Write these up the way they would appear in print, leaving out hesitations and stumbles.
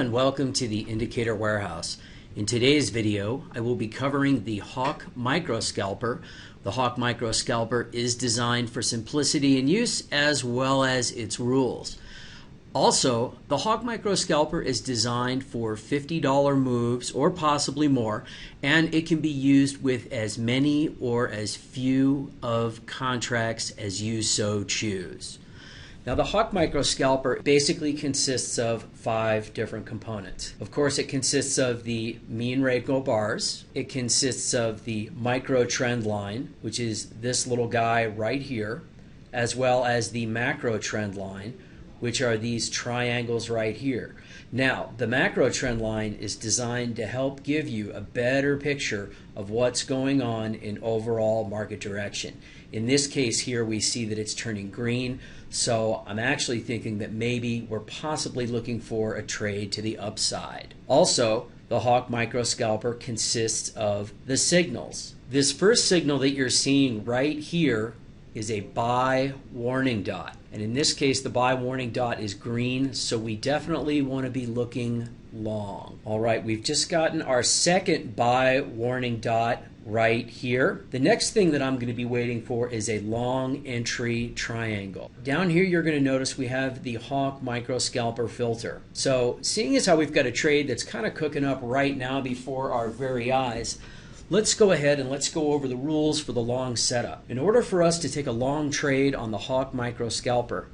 and welcome to the Indicator Warehouse. In today's video, I will be covering the Hawk Micro-Scalper. The Hawk Micro-Scalper is designed for simplicity in use as well as its rules. Also, the Hawk Micro-Scalper is designed for $50 moves or possibly more, and it can be used with as many or as few of contracts as you so choose. Now, the Hawk Micro-Scalper basically consists of 5 different components. Of course, it consists of the Mean Renko Bars. It consists of the micro trend line, which is this little guy right here, as well as the macro trend line, which are these triangles right here. Now, the macro trend line is designed to help give you a better picture of what's going on in overall market direction. In this case here, we see that it's turning green, so I'm actually thinking that maybe we're possibly looking for a trade to the upside. Also, the Hawk Micro-Scalper consists of the signals. This first signal that you're seeing right here is a buy warning dot. And in this case, the buy warning dot is green, so we definitely want to be looking long. All right, we've just gotten our second buy warning dot right here. The next thing that I'm going to be waiting for is a long entry triangle. Down here, you're going to notice we have the Hawk Micro-Scalper filter. So seeing as how we've got a trade that's kind of cooking up right now before our very eyes, let's go ahead and let's go over the rules for the long setup. In order for us to take a long trade on the Hawk Micro-Scalper,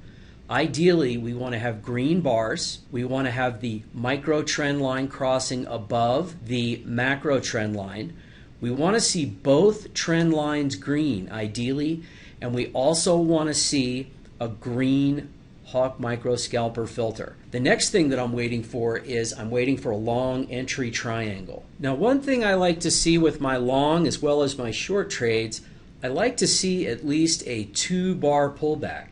ideally we want to have green bars. We want to have the micro trend line crossing above the macro trend line. We want to see both trend lines green, ideally, and we also want to see a green Hawk Micro-Scalper filter. The next thing that I'm waiting for is I'm waiting for a long entry triangle. Now, one thing I like to see with my long as well as my short trades, I like to see at least a 2-bar pullback.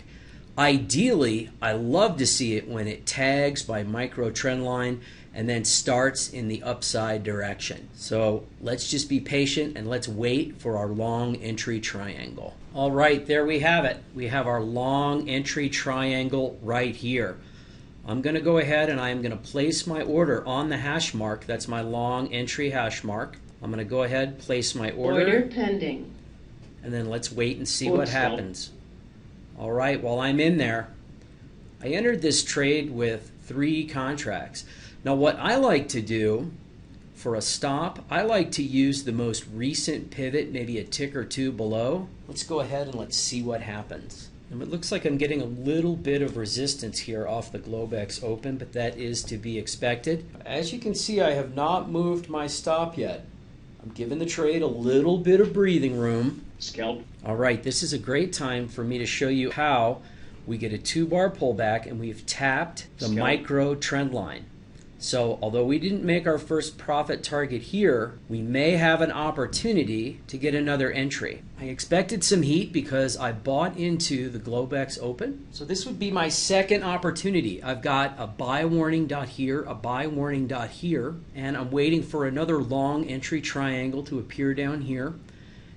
Ideally, I love to see it when it tags by micro trend line and then starts in the upside direction. So let's just be patient and let's wait for our long entry triangle. All right, there we have it. We have our long entry triangle right here. I'm going to go ahead and I'm going to place my order on the hash mark. That's my long entry hash mark. I'm going to go ahead, place my order pending. And then let's wait and see what happens. All right, while I'm in there, I entered this trade with 3 contracts. Now, what I like to do for a stop, I like to use the most recent pivot, maybe a tick or 2 below. Let's go ahead and let's see what happens. And it looks like I'm getting a little bit of resistance here off the Globex Open, but that is to be expected. As you can see, I have not moved my stop yet. I'm giving the trade a little bit of breathing room. Scalp. All right, this is a great time for me to show you how we get a 2-bar pullback and we've tapped the micro trend line. So although we didn't make our first profit target here, we may have an opportunity to get another entry. I expected some heat because I bought into the Globex Open. So this would be my second opportunity. I've got a buy warning dot here, a buy warning dot here, and I'm waiting for another long entry triangle to appear down here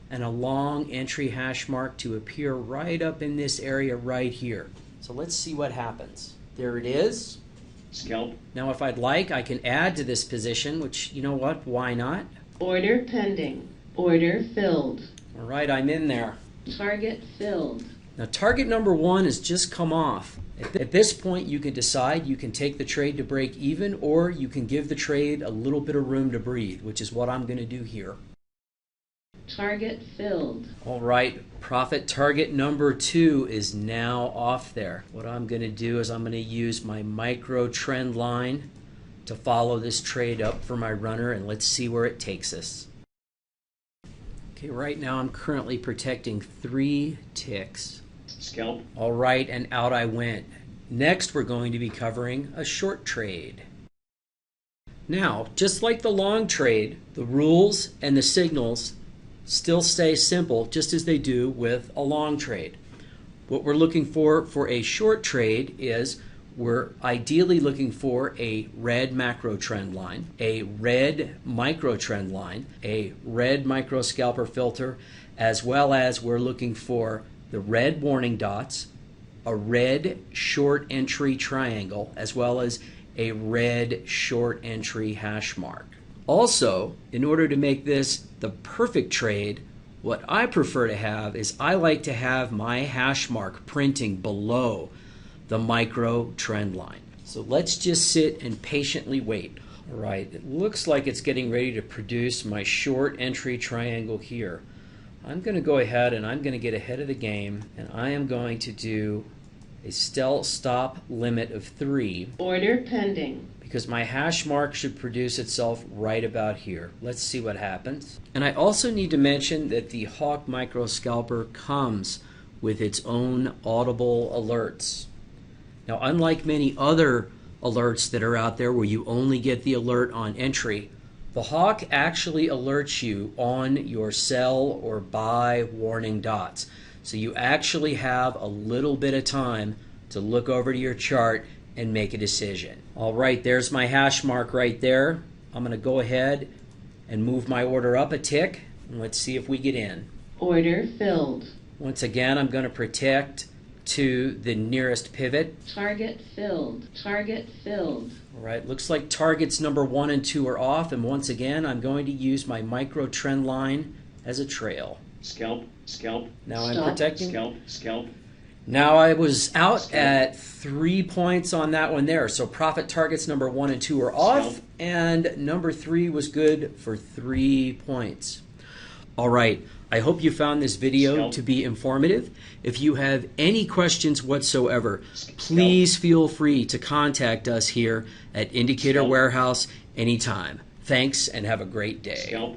and a long entry hash mark to appear right up in this area right here. So let's see what happens. There it is. Scalp. Now, if I'd like, I can add to this position, which, you know what, why not? Order pending. Order filled. All right, I'm in there. Target filled. Now, target number 1 has just come off. At this point, you can decide you can take the trade to break even, or you can give the trade a little bit of room to breathe, which is what I'm going to do here. Target filled. All right, profit target number 2 is now off there. What I'm going to do is I'm going to use my micro trend line to follow this trade up for my runner, and let's see where it takes us. Okay, right now I'm currently protecting 3 ticks. Scalp. All right, and out I went. Next, we're going to be covering a short trade. Now, just like the long trade, the rules and the signals still stay simple, just as they do with a long trade. What we're looking for a short trade is we're ideally looking for a red macro trend line, a red micro trend line, a red micro-scalper filter, as well as we're looking for the red warning dots, a red short entry triangle, as well as a red short entry hash mark. Also, in order to make this the perfect trade, what I prefer to have is I like to have my hash mark printing below the micro trend line. So let's just sit and patiently wait. All right, it looks like it's getting ready to produce my short entry triangle here. I'm going to go ahead and I'm going to get ahead of the game, and I am going to do a stop limit of 3. Order pending. Because my hash mark should produce itself right about here. Let's see what happens. And I also need to mention that the Hawk Micro-Scalper comes with its own audible alerts. Now, unlike many other alerts that are out there where you only get the alert on entry, the Hawk actually alerts you on your sell or buy warning dots. So you actually have a little bit of time to look over to your chart and make a decision. All right, there's my hash mark right there. I'm going to go ahead and move my order up a tick, and let's see if we get in. Order filled. Once again, I'm going to protect to the nearest pivot. Target filled. Target filled. All right, looks like targets number 1 and 2 are off, and once again, I'm going to use my micro trend line as a trail. Scalp, scalp. Now Stop. I'm protecting. Scalp, scalp. Now I was out at 3 points on that one there. So profit targets number 1 and 2 are off, and number 3 was good for 3 points. All right, I hope you found this video to be informative. If you have any questions whatsoever, please feel free to contact us here at Indicator Warehouse anytime. Thanks and have a great day.